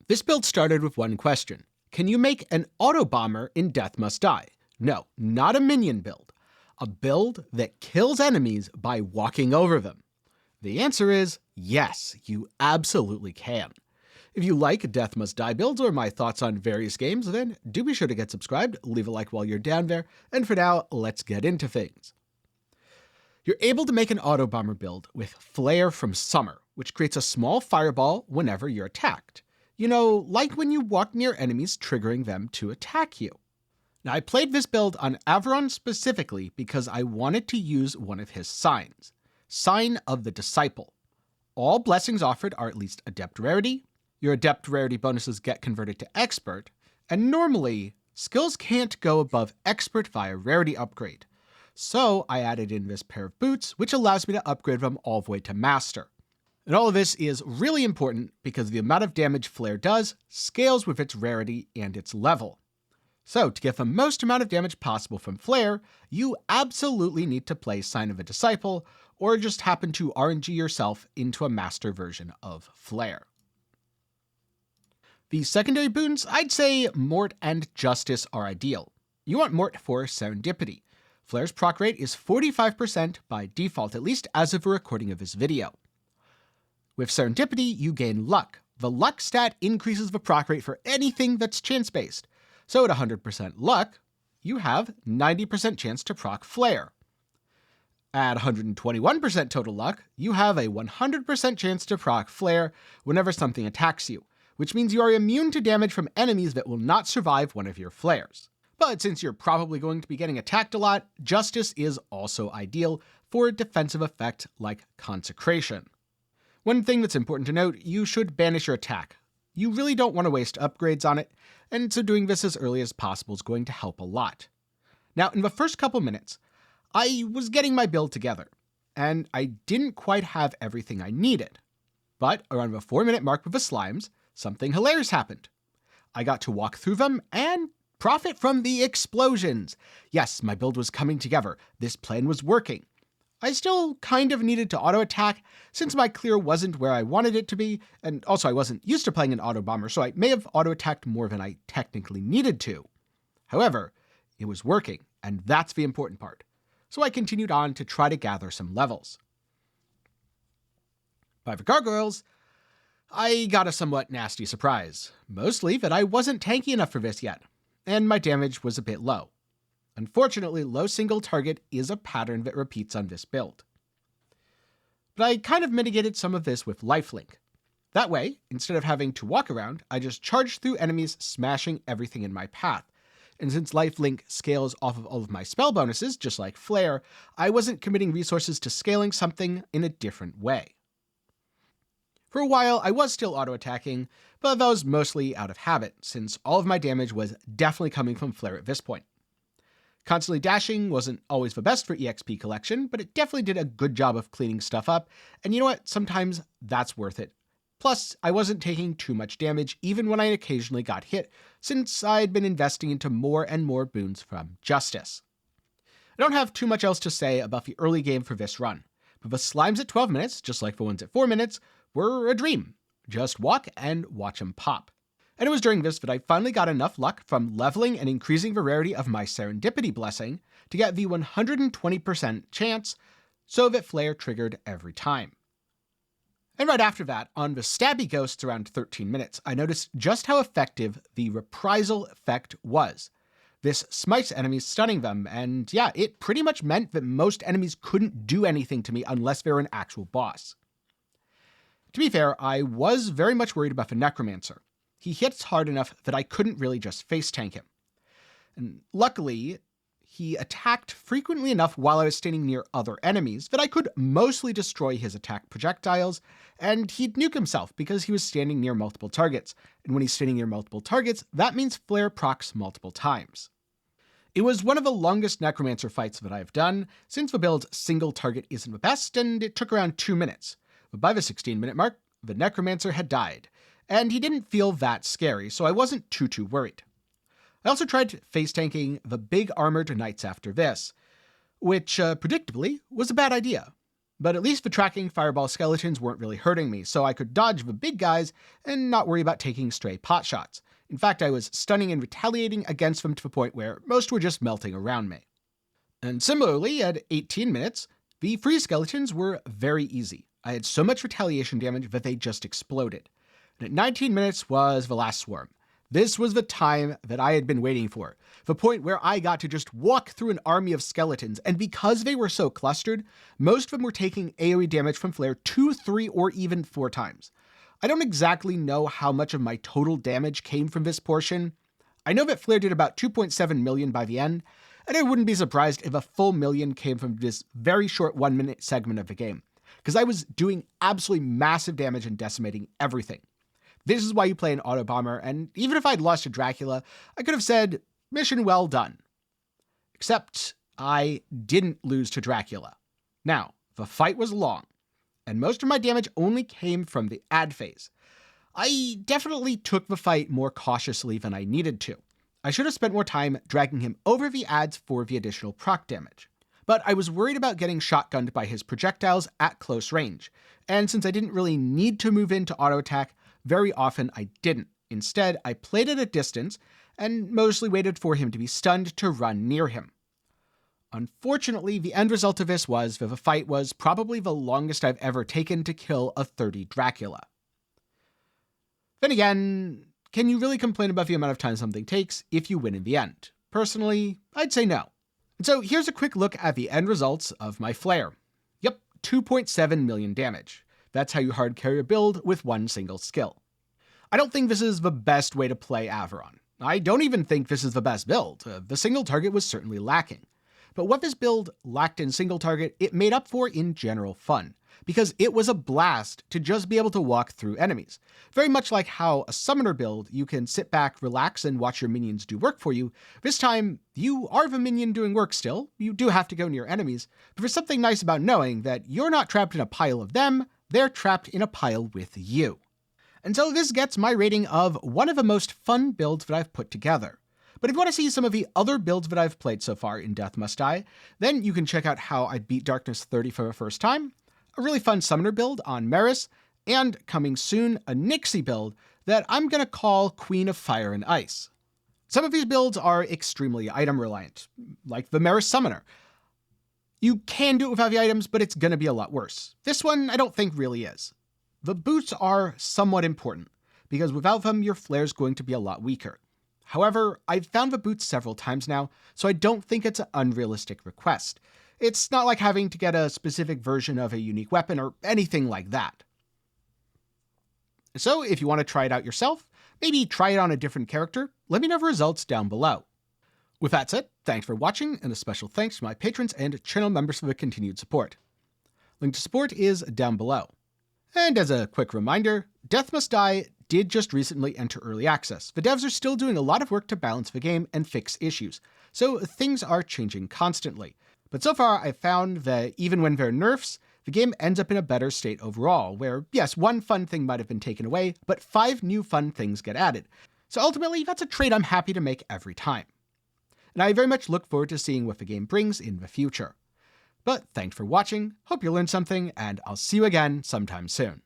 This build started with one question. Can you make an Autobomber in Death Must Die? No, not a minion build. A build that kills enemies by walking over them. The answer is yes, you absolutely can. If you like Death Must Die builds or my thoughts on various games, then do be sure to get subscribed, leave a like while you're down there, and for now, let's get into things. You're able to make an Autobomber build with Flare from Summer, which creates a small fireball whenever you're attacked. You know, like when you walk near enemies, triggering them to attack you. Now, I played this build on Avoron specifically because I wanted to use one of his signs. Sign of the Disciple. All blessings offered are at least Adept rarity. Your Adept rarity bonuses get converted to Expert, and normally, skills can't go above Expert via rarity upgrade. So I added in this pair of boots, which allows me to upgrade them all the way to Master. And all of this is really important because the amount of damage Flare does scales with its rarity and its level. So to get the most amount of damage possible from Flare, you absolutely need to play Sign of a Disciple, or just happen to RNG yourself into a Master version of Flare. The secondary boons, I'd say Mort and Justice are ideal. You want Mort for Serendipity. Flare's proc rate is 45% by default, at least as of the recording of this video. With Serendipity, you gain Luck. The Luck stat increases the proc rate for anything that's chance-based. So at 100% Luck, you have 90% chance to proc Flare. At 121% total Luck, you have a 100% chance to proc Flare whenever something attacks you, which means you are immune to damage from enemies that will not survive one of your flares. But since you're probably going to be getting attacked a lot, Justice is also ideal for a defensive effect like Consecration. One thing that's important to note, you should banish your attack. You really don't want to waste upgrades on it, and so doing this as early as possible is going to help a lot. Now, in the first couple minutes, I was getting my build together, and I didn't quite have everything I needed. But around the 4-minute mark with the slimes, something hilarious happened. I got to walk through them and profit from the explosions. Yes, my build was coming together. This plan was working. I still kind of needed to auto-attack since my clear wasn't where I wanted it to be, and also I wasn't used to playing an Autobomber, so I may have auto-attacked more than I technically needed to. However, it was working, and that's the important part. So I continued on to try to gather some levels. By the gargoyles, I got a somewhat nasty surprise, mostly that I wasn't tanky enough for this yet, and my damage was a bit low. Unfortunately, low single target is a pattern that repeats on this build. But I kind of mitigated some of this with lifelink. That way, instead of having to walk around, I just charged through enemies, smashing everything in my path. And since lifelink scales off of all of my spell bonuses, just like Flare, I wasn't committing resources to scaling something in a different way. For a while, I was still auto-attacking, but that was mostly out of habit, since all of my damage was definitely coming from Flare at this point. Constantly dashing wasn't always the best for EXP collection, but it definitely did a good job of cleaning stuff up, and you know what, sometimes that's worth it. Plus, I wasn't taking too much damage even when I occasionally got hit, since I'd been investing into more and more boons from Justice. I don't have too much else to say about the early game for this run, but the slimes at 12 minutes, just like the ones at 4 minutes, were a dream. Just walk and watch them pop. And it was during this that I finally got enough luck from leveling and increasing the rarity of my Serendipity blessing to get the 120% chance so that Flare triggered every time. And right after that, on the stabby ghosts around 13 minutes, I noticed just how effective the reprisal effect was. This smites enemies, stunning them, and yeah, it pretty much meant that most enemies couldn't do anything to me unless they were an actual boss. To be fair, I was very much worried about the Necromancer. He hits hard enough that I couldn't really just face tank him. And luckily, he attacked frequently enough while I was standing near other enemies that I could mostly destroy his attack projectiles, and he'd nuke himself because he was standing near multiple targets. And when he's standing near multiple targets, that means Flare procs multiple times. It was one of the longest Necromancer fights that I've done, since the build's single target isn't the best, and it took around 2 minutes. But by the 16-minute mark, the Necromancer had died, and he didn't feel that scary, so I wasn't too worried. I also tried face tanking the big armored knights after this, which, predictably, was a bad idea. But at least the tracking fireball skeletons weren't really hurting me, so I could dodge the big guys and not worry about taking stray pot shots. In fact, I was stunning and retaliating against them to the point where most were just melting around me. And similarly, at 18 minutes, the free skeletons were very easy. I had so much retaliation damage that they just exploded. And at 19 minutes was the last swarm. This was the time that I had been waiting for, the point where I got to just walk through an army of skeletons, and because they were so clustered, most of them were taking AoE damage from Flare 2, 3, or even 4 times. I don't exactly know how much of my total damage came from this portion. I know that Flare did about 2.7 million by the end, and I wouldn't be surprised if a full million came from this very short 1-minute segment of the game, because I was doing absolutely massive damage and decimating everything. This is why you play an Autobomber, and even if I'd lost to Dracula, I could have said, mission well done. Except I didn't lose to Dracula. Now, the fight was long, and most of my damage only came from the ad phase. I definitely took the fight more cautiously than I needed to. I should have spent more time dragging him over the ads for the additional proc damage. But I was worried about getting shotgunned by his projectiles at close range, and since I didn't really need to move into auto attack, very often I didn't. Instead, I played at a distance and mostly waited for him to be stunned to run near him. Unfortunately, the end result of this was that the fight was probably the longest I've ever taken to kill a 30 Dracula. Then again, can you really complain about the amount of time something takes if you win in the end? Personally, I'd say no. And so here's a quick look at the end results of my Flare. Yep, 2.7 million damage. That's how you hard carry a build with one single skill. I don't think this is the best way to play Avoron. I don't even think this is the best build. The single target was certainly lacking. But what this build lacked in single target, it made up for in general fun, because it was a blast to just be able to walk through enemies. Very much like how a summoner build, you can sit back, relax, and watch your minions do work for you. This time, you are the minion doing work still. You do have to go near enemies, but there's something nice about knowing that you're not trapped in a pile of them, they're trapped in a pile with you. And so this gets my rating of one of the most fun builds that I've put together. But if you want to see some of the other builds that I've played so far in Death Must Die, then you can check out how I beat Darkness 30 for the first time, a really fun summoner build on Maris, and coming soon, a Nixie build that I'm going to call Queen of Fire and Ice. Some of these builds are extremely item reliant, like the Maris Summoner. You can do it without the items, but it's going to be a lot worse. This one I don't think really is. The boots are somewhat important, because without them your Flare's going to be a lot weaker. However, I've found the boots several times now, so I don't think it's an unrealistic request. It's not like having to get a specific version of a unique weapon or anything like that. So if you want to try it out yourself, maybe try it on a different character, let me know the results down below. With that said, thanks for watching, and a special thanks to my patrons and channel members for the continued support. Link to support is down below. And as a quick reminder, Death Must Die did just recently enter early access. The devs are still doing a lot of work to balance the game and fix issues, so things are changing constantly. But so far, I've found that even when there are nerfs, the game ends up in a better state overall, where yes, one fun thing might have been taken away, but 5 new fun things get added. So ultimately, that's a trade I'm happy to make every time. And I very much look forward to seeing what the game brings in the future. But thanks for watching, hope you learned something, and I'll see you again sometime soon.